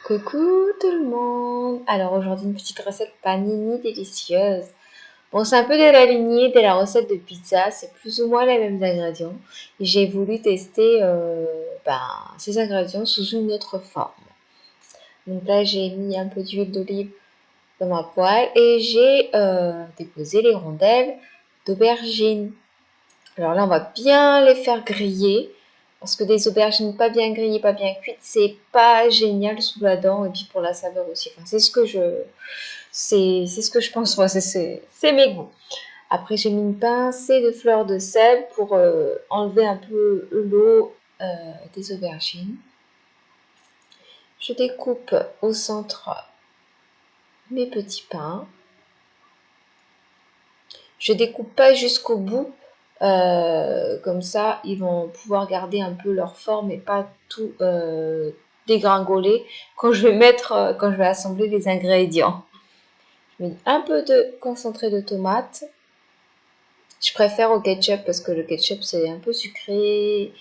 Coucou tout le monde! Alors aujourd'hui une petite recette panini délicieuse. Bon, c'est un peu de la lignée de la recette de pizza, c'est plus ou moins les mêmes ingrédients. Et j'ai voulu tester ces ingrédients sous une autre forme. Donc là j'ai mis un peu d'huile d'olive dans ma poêle et j'ai déposé les rondelles d'aubergine. Alors là on va bien les faire griller. Parce que des aubergines pas bien grillées, pas bien cuites, c'est pas génial sous la dent et puis pour la saveur aussi. Enfin, c'est ce que je pense moi, c'est mes goûts. Après, j'ai mis une pincée de fleur de sel pour enlever un peu l'eau des aubergines. Je découpe au centre mes petits pains. Je découpe pas jusqu'au bout. Comme ça, ils vont pouvoir garder un peu leur forme et pas tout dégringoler quand je vais assembler les ingrédients. Je mets un peu de concentré de tomate. Je préfère au ketchup parce que le ketchup c'est un peu sucré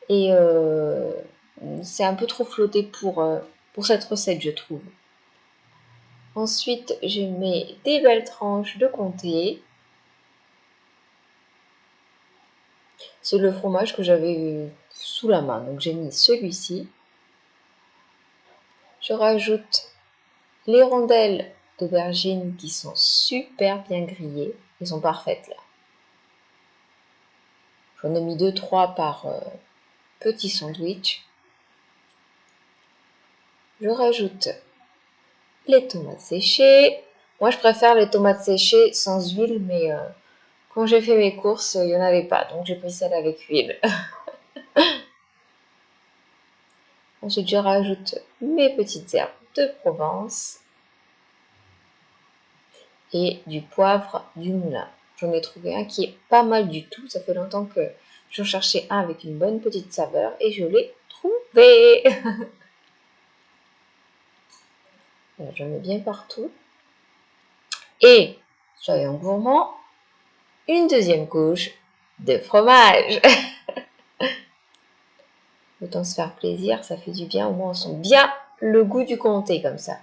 et c'est un peu trop flotté pour cette recette, je trouve. Ensuite, je mets des belles tranches de comté. C'est le fromage que j'avais sous la main, donc j'ai mis celui-ci. Je rajoute les rondelles d'aubergine qui sont super bien grillées. Elles sont parfaites là. J'en ai mis 2-3 par petit sandwich. Je rajoute les tomates séchées. Moi, je préfère les tomates séchées sans huile, mais quand j'ai fait mes courses, il n'y en avait pas, donc j'ai pris celle avec huile. Ensuite, je rajoute mes petites herbes de Provence et du poivre du moulin. J'en ai trouvé un qui est pas mal du tout. Ça fait longtemps que j'en cherchais un avec une bonne petite saveur et je l'ai trouvé. J'en mets bien partout. Et, soyons gourmands, une deuxième couche de fromage. Autant se faire plaisir, ça fait du bien, au moins on sent bien le goût du comté comme ça.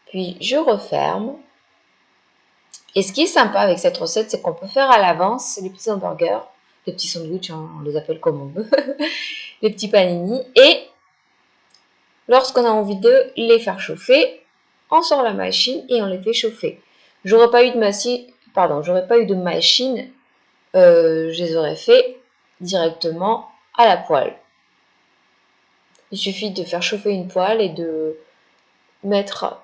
Puis je referme. Et ce qui est sympa avec cette recette, c'est qu'on peut faire à l'avance les petits hamburgers, les petits sandwichs, hein, on les appelle comme on veut, les petits panini. Et lorsqu'on a envie de les faire chauffer, on sort la machine et on les fait chauffer. J'aurais pas eu de machine, je les aurais fait directement à la poêle. Il suffit de faire chauffer une poêle et de mettre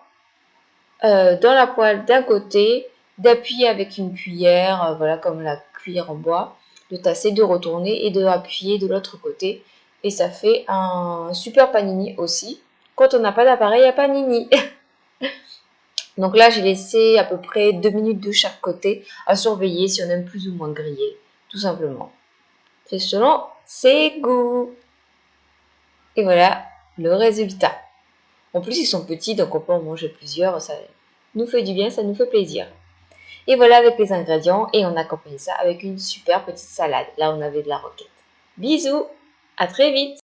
dans la poêle d'un côté, d'appuyer avec une cuillère, voilà comme la cuillère en bois, de tasser, de retourner et de appuyer de l'autre côté. Et ça fait un super panini aussi, quand on n'a pas d'appareil à panini. Donc là, j'ai laissé à peu près 2 minutes de chaque côté à surveiller si on aime plus ou moins griller, tout simplement. C'est selon ses goûts. Et voilà le résultat. En plus, ils sont petits, donc on peut en manger plusieurs. Ça nous fait du bien, ça nous fait plaisir. Et voilà avec les ingrédients. Et on accompagne ça avec une super petite salade. Là, on avait de la roquette. Bisous, à très vite.